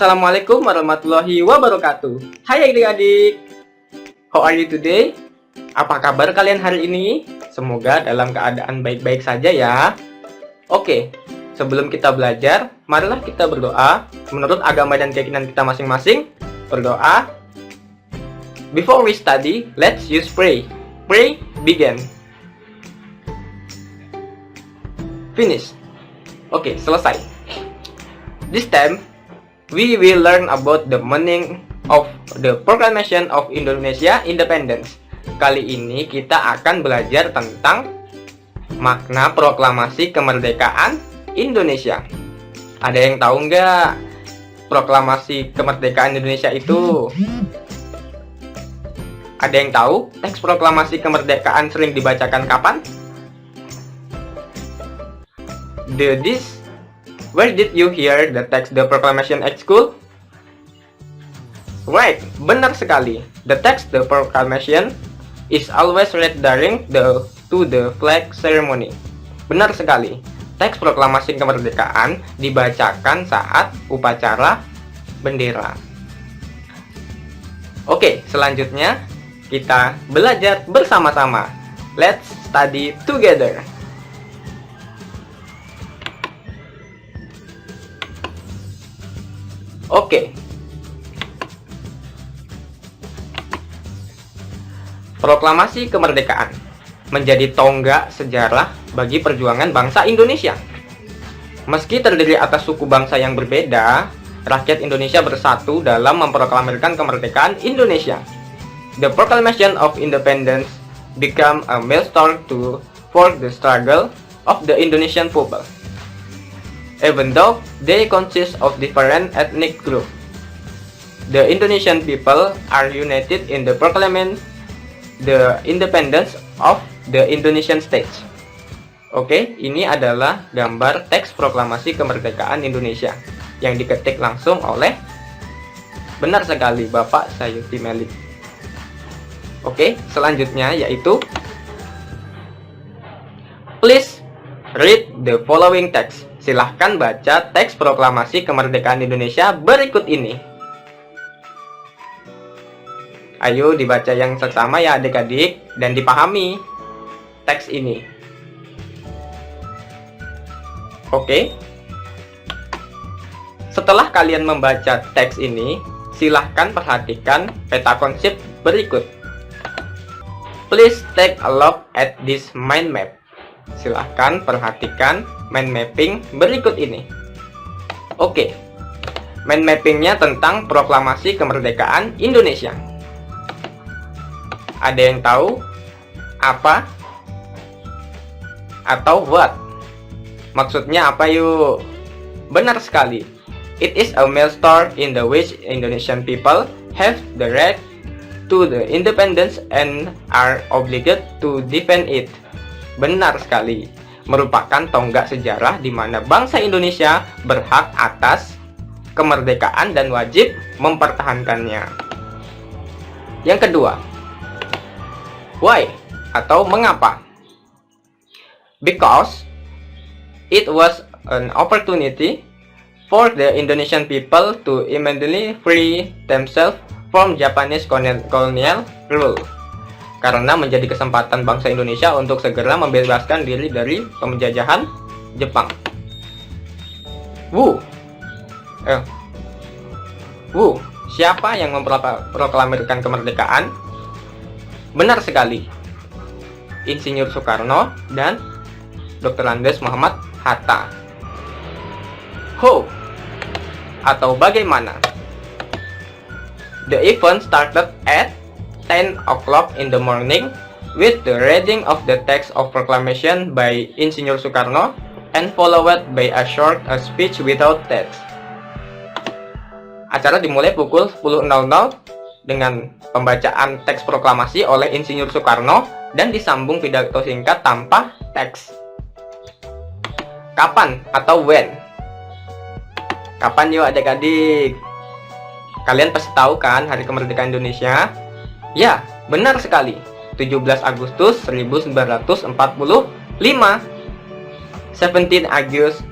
Assalamualaikum warahmatullahi wabarakatuh. Hai adik-adik, how are you today? Apa kabar kalian hari ini? Semoga dalam keadaan baik-baik saja ya. Oke, sebelum kita belajar, marilah kita berdoa menurut agama dan keyakinan kita masing-masing. Berdoa. Before we study, let's use pray. Pray, begin. Finish. Oke, selesai. This time, we will learn about the meaning of the Proclamation of Indonesia Independence. Kali ini kita akan belajar tentang makna proklamasi kemerdekaan Indonesia. Ada yang tahu nggak proklamasi kemerdekaan Indonesia itu? Ada yang tahu teks proklamasi kemerdekaan sering dibacakan kapan? Where did you hear the text the proclamation at school? Right, benar sekali. The text the proclamation is always read during the flag ceremony. Benar sekali. Teks proklamasi kemerdekaan dibacakan saat upacara bendera. Oke, selanjutnya kita belajar bersama-sama. Let's study together. Oke. Proklamasi kemerdekaan menjadi tonggak sejarah bagi perjuangan bangsa Indonesia. Meski terdiri atas suku bangsa yang berbeda, rakyat Indonesia bersatu dalam memproklamirkan kemerdekaan Indonesia. The Proclamation of Independence became a milestone for the struggle of the Indonesian people. Even though they consist of different ethnic groups, the Indonesian people are united in the proclaiming the independence of the Indonesian states. Oke, ini adalah gambar teks proklamasi kemerdekaan Indonesia yang diketik langsung oleh, benar sekali, Bapak Sayuti Melik. Oke, selanjutnya yaitu please read the following text. Silahkan baca teks proklamasi kemerdekaan Indonesia berikut ini. Ayo dibaca yang seksama ya adik-adik dan dipahami teks ini. Oke. Setelah kalian membaca teks ini, silahkan perhatikan peta konsep berikut. Please take a look at this mind map. Silahkan perhatikan mind mapping berikut ini. Oke, mind mappingnya tentang proklamasi kemerdekaan Indonesia. Ada yang tahu apa atau what? Maksudnya apa yuk? Benar sekali. It is a milestone in the which Indonesian people have the right to the independence and are obligated to defend it. Benar sekali, merupakan tonggak sejarah di mana bangsa Indonesia berhak atas kemerdekaan dan wajib mempertahankannya. Yang kedua, why atau mengapa? Because it was an opportunity for the Indonesian people to immediately free themselves from Japanese colonial rule. Karena menjadi kesempatan bangsa Indonesia untuk segera membebaskan diri dari penjajahan Jepang. Siapa yang memproklamirkan kemerdekaan? Benar sekali, Insinyur Soekarno dan Dr. Andes Muhammad Hatta. How atau bagaimana? The event started at 10 o'clock in the morning with the reading of the text of proclamation by Insinyur Soekarno and followed by a short speech without text. Acara dimulai pukul 10.00 dengan pembacaan teks proklamasi oleh Insinyur Soekarno dan disambung pidato singkat tanpa teks. Kapan atau when? Kapan yuk adik-adik? Kalian pasti tahu kan hari kemerdekaan Indonesia? Ya, benar sekali. 17 Agustus 1945. 17 August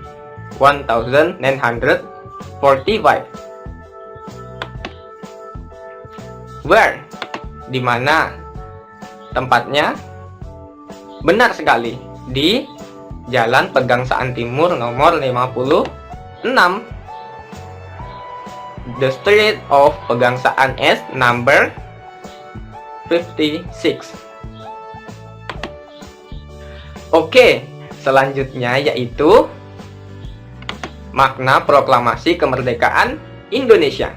1945. Where? Di mana tempatnya? Benar sekali, di Jalan Pegangsaan Timur nomor 56. The Street of Pegangsaan is number 56. Oke, selanjutnya yaitu makna proklamasi kemerdekaan Indonesia.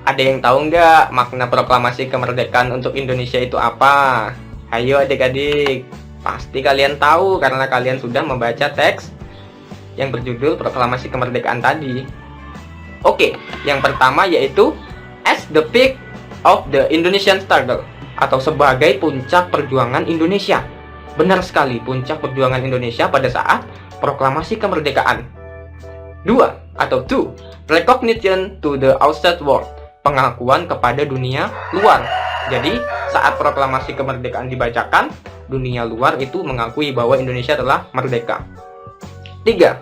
Ada yang tahu nggak makna proklamasi kemerdekaan untuk Indonesia itu apa? Ayo adik-adik, pasti kalian tahu karena kalian sudah membaca teks yang berjudul proklamasi kemerdekaan tadi. Oke, yang pertama yaitu as the peak of the Indonesian struggle, atau sebagai puncak perjuangan Indonesia. Benar sekali, puncak perjuangan Indonesia pada saat proklamasi kemerdekaan. 2 atau 2, recognition to the outside world, pengakuan kepada dunia luar. Jadi saat proklamasi kemerdekaan dibacakan, dunia luar itu mengakui bahwa Indonesia telah merdeka. 3,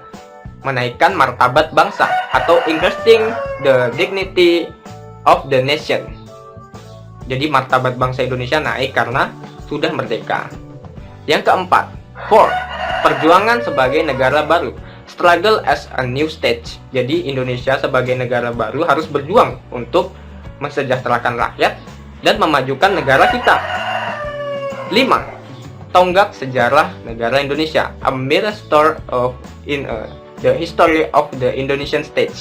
menaikkan martabat bangsa atau increasing the dignity of the nation. Jadi martabat bangsa Indonesia naik karena sudah merdeka. Yang keempat, 4, perjuangan sebagai negara baru, struggle as a new state. Jadi Indonesia sebagai negara baru harus berjuang untuk mensejahterakan rakyat dan memajukan negara kita. 5, tonggak sejarah negara Indonesia, a milestone of the history of the Indonesian state.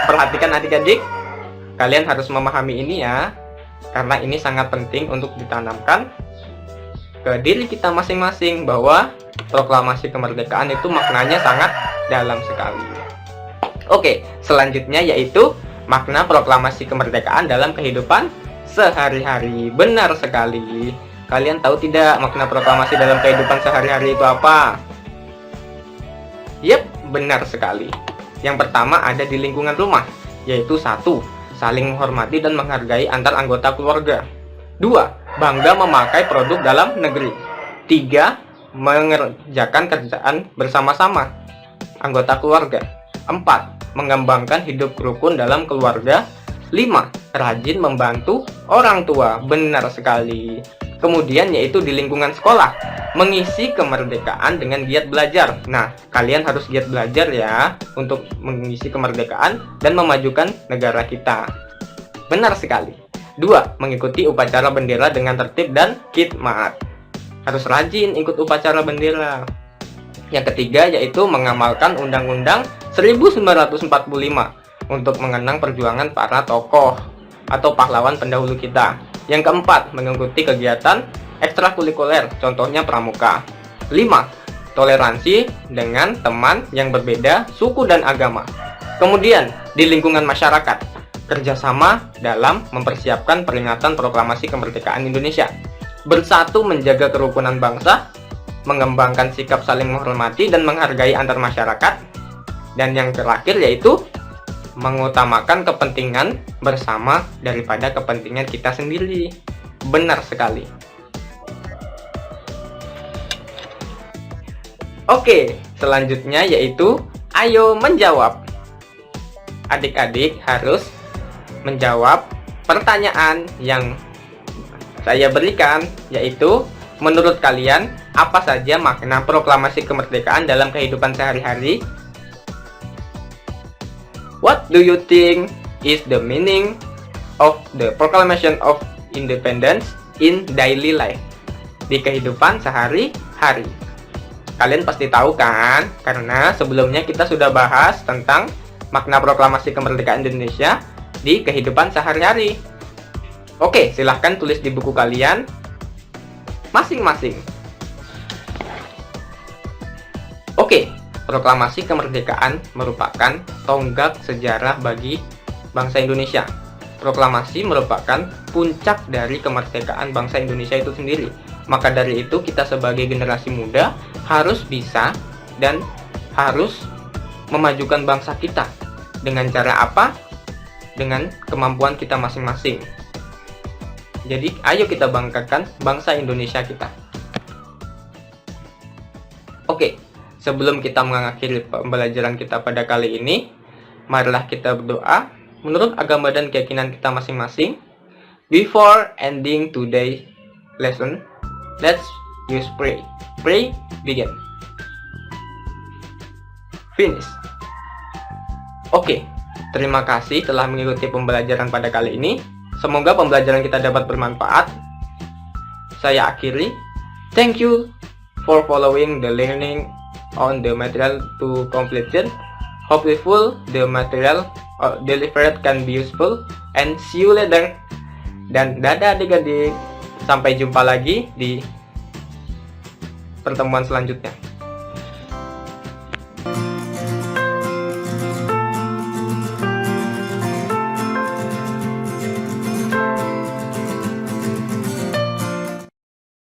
Perhatikan adik-adik, kalian harus memahami ini ya, karena ini sangat penting untuk ditanamkan ke diri kita masing-masing bahwa proklamasi kemerdekaan itu maknanya sangat dalam sekali. Oke, selanjutnya yaitu makna proklamasi kemerdekaan dalam kehidupan sehari-hari. Benar sekali. Kalian tahu tidak makna proklamasi dalam kehidupan sehari-hari itu apa? Yep, benar sekali. Yang pertama ada di lingkungan rumah, yaitu 1, saling menghormati dan menghargai antar anggota keluarga. 2, bangga memakai produk dalam negeri. 3, mengerjakan kerjaan bersama-sama anggota keluarga. 4, mengembangkan hidup rukun dalam keluarga. 5, rajin membantu orang tua. Benar sekali. Kemudian yaitu di lingkungan sekolah, mengisi kemerdekaan dengan giat belajar. Nah, kalian harus giat belajar ya untuk mengisi kemerdekaan dan memajukan negara kita. Benar sekali. 2, mengikuti upacara bendera dengan tertib dan khidmat. Harus rajin ikut upacara bendera. Yang ketiga yaitu mengamalkan Undang-Undang 1945 untuk mengenang perjuangan para tokoh atau pahlawan pendahulu kita. Yang keempat, mengikuti kegiatan ekstrakurikuler, contohnya pramuka. 5, toleransi dengan teman yang berbeda suku dan agama. Kemudian, di lingkungan masyarakat, kerjasama dalam mempersiapkan peringatan proklamasi kemerdekaan Indonesia. Bersatu menjaga kerukunan bangsa, mengembangkan sikap saling menghormati dan menghargai antar masyarakat. Dan yang terakhir yaitu mengutamakan kepentingan bersama daripada kepentingan kita sendiri. Benar sekali. Oke, selanjutnya yaitu ayo menjawab. Adik-adik harus menjawab pertanyaan yang saya berikan, yaitu menurut kalian apa saja makna proklamasi kemerdekaan dalam kehidupan sehari-hari? What do you think is the meaning of the Proclamation of Independence in daily life? Di kehidupan sehari-hari. Kalian pasti tahu kan? Karena sebelumnya kita sudah bahas tentang makna proklamasi kemerdekaan Indonesia di kehidupan sehari-hari. Oke, silahkan tulis di buku kalian masing-masing. Oke, proklamasi kemerdekaan merupakan tonggak sejarah bagi bangsa Indonesia. Proklamasi merupakan puncak dari kemerdekaan bangsa Indonesia itu sendiri. Maka dari itu kita sebagai generasi muda harus bisa dan harus memajukan bangsa kita. Dengan cara apa? Dengan kemampuan kita masing-masing. Jadi ayo kita banggakan bangsa Indonesia kita. Oke, sebelum kita mengakhiri pembelajaran kita pada kali ini, marilah kita berdoa menurut agama dan keyakinan kita masing-masing. Before ending today's lesson, let's use pray. Pray, begin. Finish. Oke, terima kasih telah mengikuti pembelajaran pada kali ini. Semoga pembelajaran kita dapat bermanfaat. Saya akhiri. Thank you for following the learning on the material to completion. Hopefully the material delivered can be useful, and see you later. Dan dadah adik-adik. Sampai jumpa lagi di pertemuan selanjutnya.